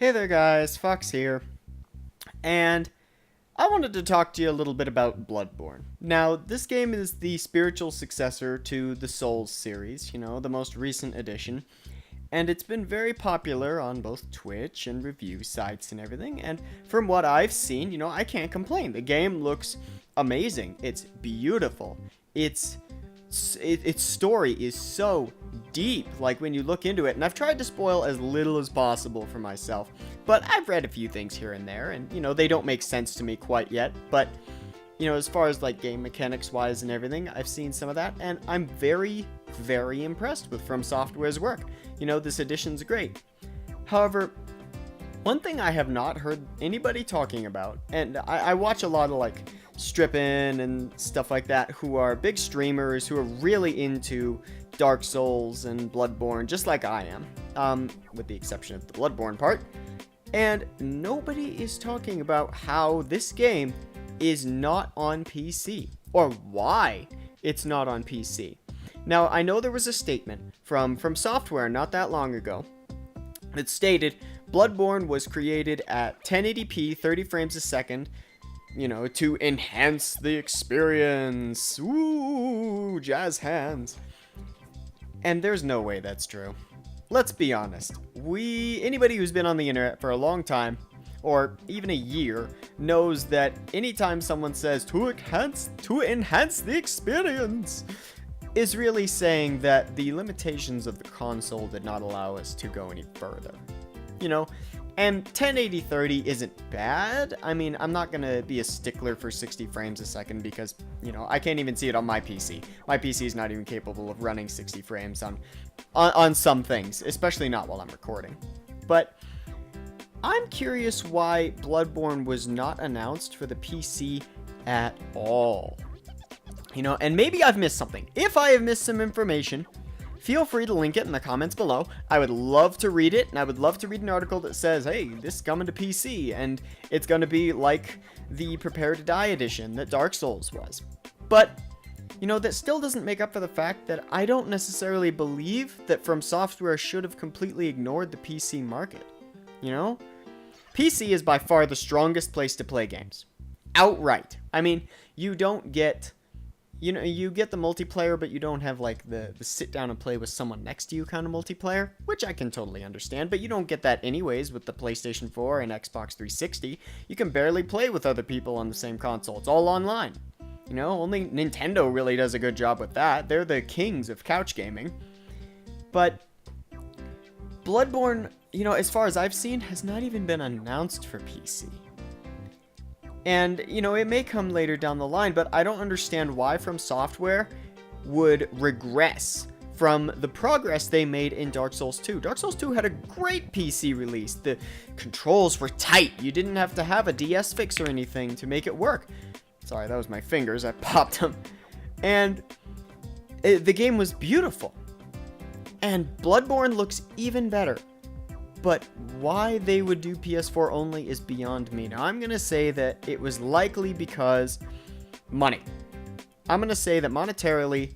Hey there guys, Fox here, and I wanted to talk to you a little bit about Bloodborne. Now, this game is the spiritual successor to the Souls series, the most recent edition, and it's been very popular on both Twitch and review sites and everything, and from what I've seen, I can't complain. The game looks amazing. It's beautiful. Its story is so deep, like when you look into it, and I've tried to spoil as little as possible for myself, but I've read a few things here and there, and they don't make sense to me quite yet, but as far as like game mechanics wise and everything, I've seen some of that, and I'm very, very impressed with From Software's work. This edition's great. However, one thing I have not heard anybody talking about, and I watch a lot of like Strippin' and stuff like that, who are big streamers who are really into Dark Souls and Bloodborne, just like I am, with the exception of the Bloodborne part, and nobody is talking about how this game is not on PC, or why it's not on PC. Now, I know there was a statement from Software not that long ago that stated Bloodborne was created at 1080p, 30 frames a second, to enhance the experience. Ooh, jazz hands. And there's no way that's true. Let's be honest. Anybody who's been on the internet for a long time, or even a year, knows that anytime someone says to enhance the experience, is really saying that the limitations of the console did not allow us to go any further. And 1080-30 isn't bad. I mean, I'm not going to be a stickler for 60 frames a second because, I can't even see it on my PC. My PC is not even capable of running 60 frames on some things, especially not while I'm recording. But I'm curious why Bloodborne was not announced for the PC at all. And maybe I've missed something. If I have missed some information, feel free to link it in the comments below. I would love to read it, and I would love to read an article that says, hey, this is coming to PC, and it's going to be like the Prepare to Die edition that Dark Souls was. But, that still doesn't make up for the fact that I don't necessarily believe that From Software should have completely ignored the PC market. PC is by far the strongest place to play games. Outright. I mean, you don't get... you get the multiplayer, but you don't have, like, the sit down and play with someone next to you kind of multiplayer, which I can totally understand, but you don't get that anyways with the PlayStation 4 and Xbox 360. You can barely play with other people on the same console. It's all online. Only Nintendo really does a good job with that. They're the kings of couch gaming. But Bloodborne, as far as I've seen, has not even been announced for PC. And, it may come later down the line, but I don't understand why From Software would regress from the progress they made in Dark Souls 2. Dark Souls 2 had a great PC release. The controls were tight. You didn't have to have a DS fix or anything to make it work. Sorry, that was my fingers. I popped them. And the game was beautiful. And Bloodborne looks even better. But why they would do PS4 only is beyond me. Now, I'm going to say that it was likely because money. I'm going to say that monetarily,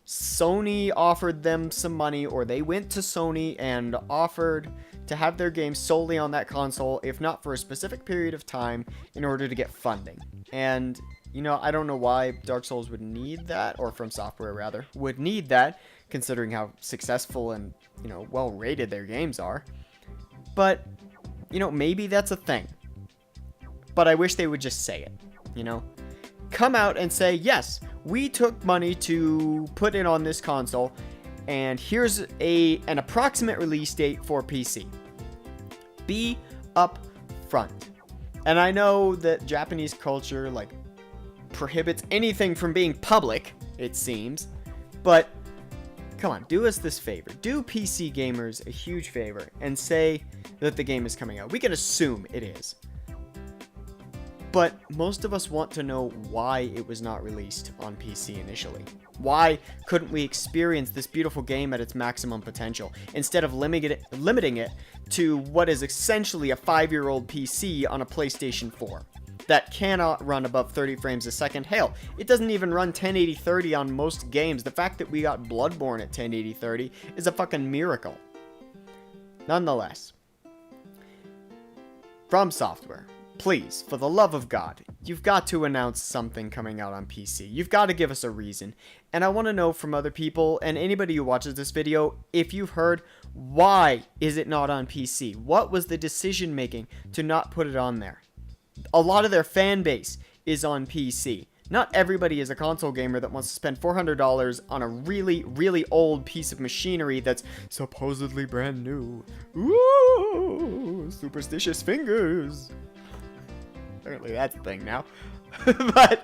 Sony offered them some money, or they went to Sony and offered to have their games solely on that console, if not for a specific period of time, in order to get funding. And, I don't know why Dark Souls would need that, or From Software, rather, would need that, considering how successful and, well-rated their games are. But, maybe that's a thing. But I wish they would just say it, Come out and say, yes, we took money to put it on this console, and here's an approximate release date for PC. Be up front. And I know that Japanese culture, prohibits anything from being public, it seems, but come on, do us this favor. Do PC gamers a huge favor and say that the game is coming out. We can assume it is. But most of us want to know why it was not released on PC initially. Why couldn't we experience this beautiful game at its maximum potential instead of limiting it to what is essentially a 5-year-old PC on a PlayStation 4? That cannot run above 30 frames a second. Hell, it doesn't even run 1080-30 on most games. The fact that we got Bloodborne at 1080-30 is a fucking miracle. Nonetheless, From Software, please, for the love of God, you've got to announce something coming out on PC. You've got to give us a reason. And I want to know from other people and anybody who watches this video, if you've heard, why is it not on PC? What was the decision making to not put it on there? A lot of their fan base is on PC. Not everybody is a console gamer that wants to spend $400 on a really, really old piece of machinery that's supposedly brand new. Ooh, superstitious fingers. Apparently that's a thing now. But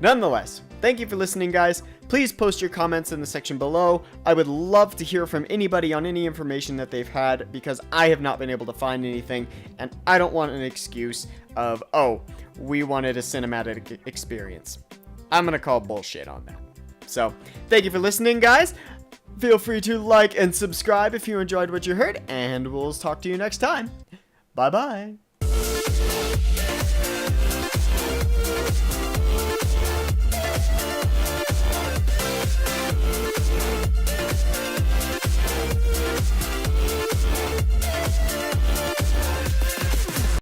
nonetheless, thank you for listening, guys. Please post your comments in the section below. I would love to hear from anybody on any information that they've had, because I have not been able to find anything, and I don't want an excuse of, oh, we wanted a cinematic experience. I'm gonna call bullshit on that. So, thank you for listening, guys. Feel free to like and subscribe if you enjoyed what you heard, and we'll talk to you next time. Bye-bye.